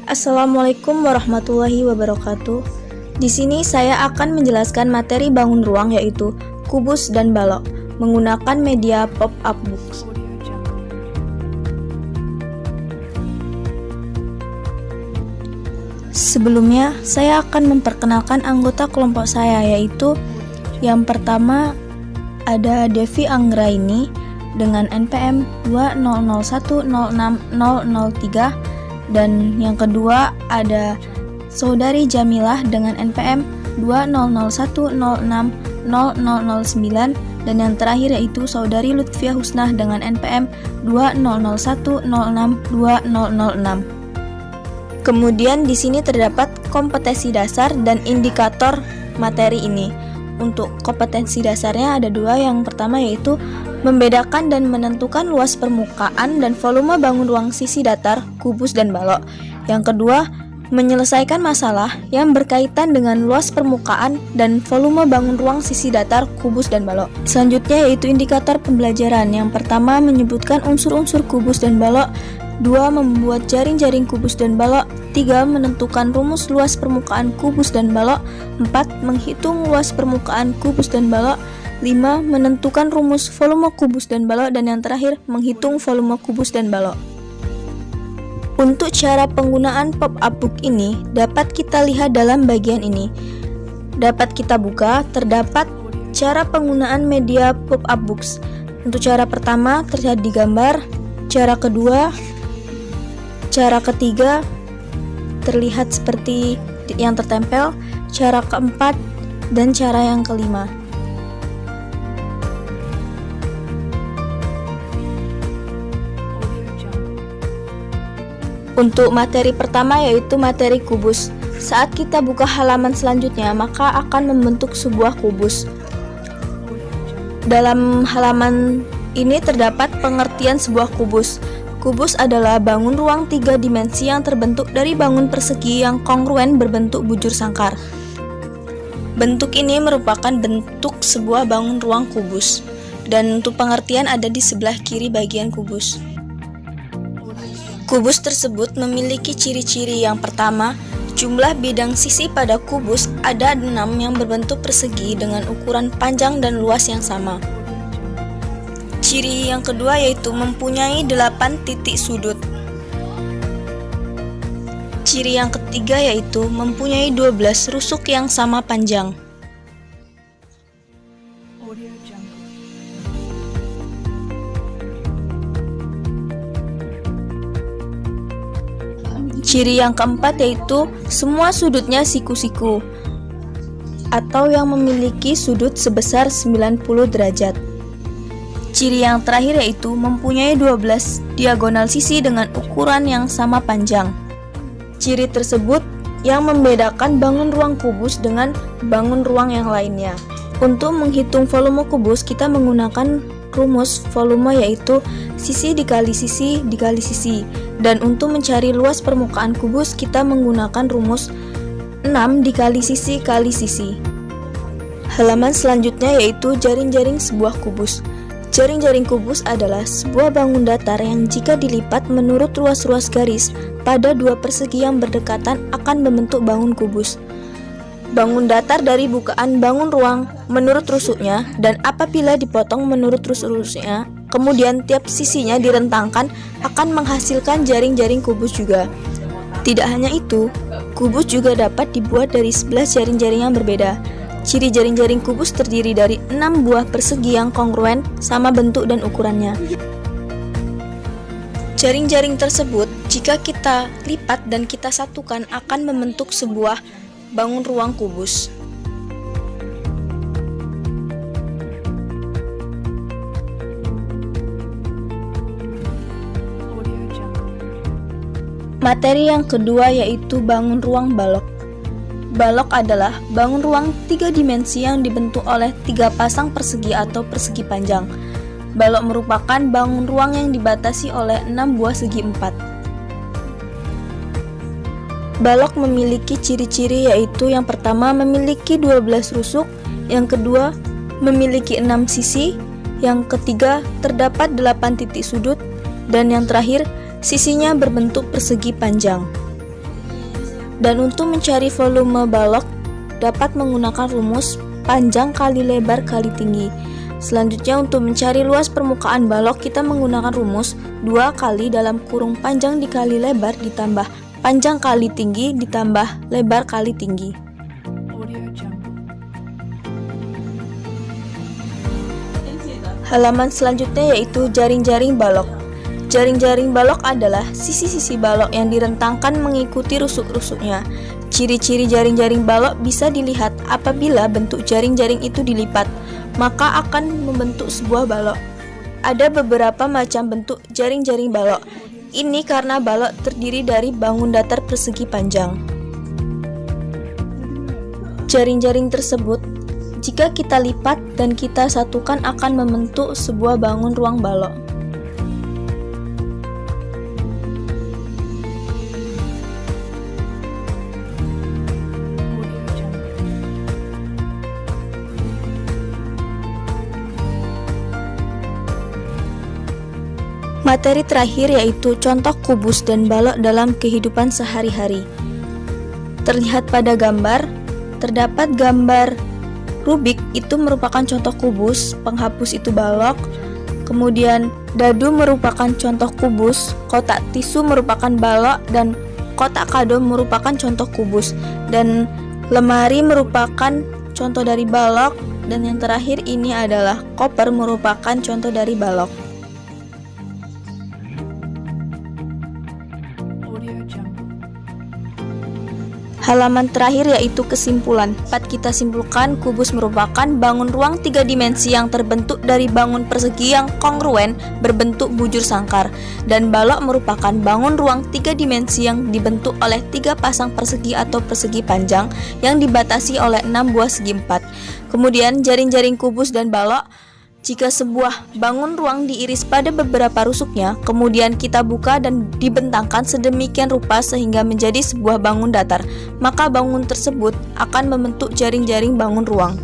Assalamualaikum warahmatullahi wabarakatuh. Di sini saya akan menjelaskan materi bangun ruang yaitu kubus dan balok menggunakan media pop-up books. Sebelumnya, saya akan memperkenalkan anggota kelompok saya yaitu yang pertama ada Devi Anggraini dengan NPM 200106003. Dan yang kedua ada Saudari Jamilah dengan NPM 200106009 dan yang terakhir yaitu Saudari Lutfiah Husnah dengan NPM 20010620006. Kemudian di sini terdapat kompetensi dasar dan indikator materi ini. Untuk kompetensi dasarnya ada dua. Yang pertama yaitu membedakan dan menentukan luas permukaan dan volume bangun ruang sisi datar, kubus, dan balok. Yang kedua, menyelesaikan masalah yang berkaitan dengan luas permukaan dan volume bangun ruang sisi datar, kubus, dan balok. Selanjutnya yaitu indikator pembelajaran. Yang pertama menyebutkan unsur-unsur kubus dan balok. 2. Membuat jaring-jaring kubus dan balok. 3. Menentukan rumus luas permukaan kubus dan balok. 4. Menghitung luas permukaan kubus dan balok. 5. Menentukan rumus volume kubus dan balok. Dan yang terakhir, menghitung volume kubus dan balok. Untuk cara penggunaan pop-up book ini dapat kita lihat dalam bagian ini. Dapat kita buka, terdapat cara penggunaan media pop-up books. Untuk cara pertama terlihat di gambar, cara kedua, cara ketiga terlihat seperti yang tertempel, cara keempat, dan cara yang kelima. Untuk materi pertama yaitu materi kubus. Saat kita buka halaman selanjutnya, maka akan membentuk sebuah kubus. Dalam halaman ini terdapat pengertian sebuah kubus. Kubus adalah bangun ruang 3 dimensi yang terbentuk dari bangun persegi yang kongruen berbentuk bujur sangkar. Bentuk ini merupakan bentuk sebuah bangun ruang kubus. Dan untuk pengertian ada di sebelah kiri bagian kubus. Kubus tersebut memiliki ciri-ciri. Yang pertama, jumlah bidang sisi pada kubus ada 6 yang berbentuk persegi dengan ukuran panjang dan luas yang sama. Ciri yang kedua yaitu mempunyai 8 titik sudut. Ciri yang ketiga yaitu mempunyai 12 rusuk yang sama panjang. Ciri yang keempat yaitu semua sudutnya siku-siku atau yang memiliki sudut sebesar 90 derajat. Ciri yang terakhir yaitu mempunyai 12 diagonal sisi dengan ukuran yang sama panjang. Ciri tersebut yang membedakan bangun ruang kubus dengan bangun ruang yang lainnya. Untuk menghitung volume kubus kita menggunakan rumus volume yaitu sisi dikali sisi dikali sisi. Dan untuk mencari luas permukaan kubus kita menggunakan rumus 6 dikali sisi kali sisi. Halaman selanjutnya yaitu jaring-jaring sebuah kubus. Jaring-jaring kubus adalah sebuah bangun datar yang jika dilipat menurut ruas-ruas garis pada dua persegi yang berdekatan akan membentuk bangun kubus. Bangun datar dari bukaan bangun ruang menurut rusuknya dan apabila dipotong menurut rusuknya, kemudian tiap sisinya direntangkan akan menghasilkan jaring-jaring kubus juga. Tidak hanya itu, kubus juga dapat dibuat dari 11 jaring-jaring yang berbeda. Ciri jaring-jaring kubus terdiri dari 6 buah persegi yang kongruen sama bentuk dan ukurannya. Jaring-jaring tersebut jika kita lipat dan kita satukan akan membentuk sebuah bangun ruang kubus. Materi yang kedua yaitu bangun ruang balok. Balok adalah bangun ruang 3 dimensi yang dibentuk oleh 3 pasang persegi atau persegi panjang. Balok merupakan bangun ruang yang dibatasi oleh 6 buah segi 4. Balok memiliki ciri-ciri yaitu yang pertama memiliki 12 rusuk, yang kedua memiliki 6 sisi, yang ketiga terdapat 8 titik sudut, dan yang terakhir sisinya berbentuk persegi panjang. Dan untuk mencari volume balok dapat menggunakan rumus panjang kali lebar kali tinggi. Selanjutnya untuk mencari luas permukaan balok kita menggunakan rumus 2 kali dalam kurung panjang dikali lebar ditambah panjang kali tinggi ditambah lebar kali tinggi. Halaman selanjutnya yaitu jaring-jaring balok. Jaring-jaring balok adalah sisi-sisi balok yang direntangkan mengikuti rusuk-rusuknya. Ciri-ciri jaring-jaring balok bisa dilihat apabila bentuk jaring-jaring itu dilipat, maka akan membentuk sebuah balok. Ada beberapa macam bentuk jaring-jaring balok. Ini karena balok terdiri dari bangun datar persegi panjang. Jaring-jaring tersebut, jika kita lipat dan kita satukan akan membentuk sebuah bangun ruang balok. Materi terakhir yaitu contoh kubus dan balok dalam kehidupan sehari-hari. Terlihat pada gambar, terdapat gambar Rubik itu merupakan contoh kubus, penghapus itu balok, kemudian dadu merupakan contoh kubus, kotak tisu merupakan balok, dan kotak kado merupakan contoh kubus, dan lemari merupakan contoh dari balok, dan yang terakhir ini adalah koper merupakan contoh dari balok. Halaman terakhir yaitu kesimpulan. Dapat kita simpulkan kubus merupakan bangun ruang 3 dimensi yang terbentuk dari bangun persegi yang kongruen berbentuk bujur sangkar, dan balok merupakan bangun ruang 3 dimensi yang dibentuk oleh 3 pasang persegi atau persegi panjang yang dibatasi oleh 6 buah segi 4. Kemudian jaring-jaring kubus dan balok, jika sebuah bangun ruang diiris pada beberapa rusuknya, kemudian kita buka dan dibentangkan sedemikian rupa sehingga menjadi sebuah bangun datar, maka bangun tersebut akan membentuk jaring-jaring bangun ruang.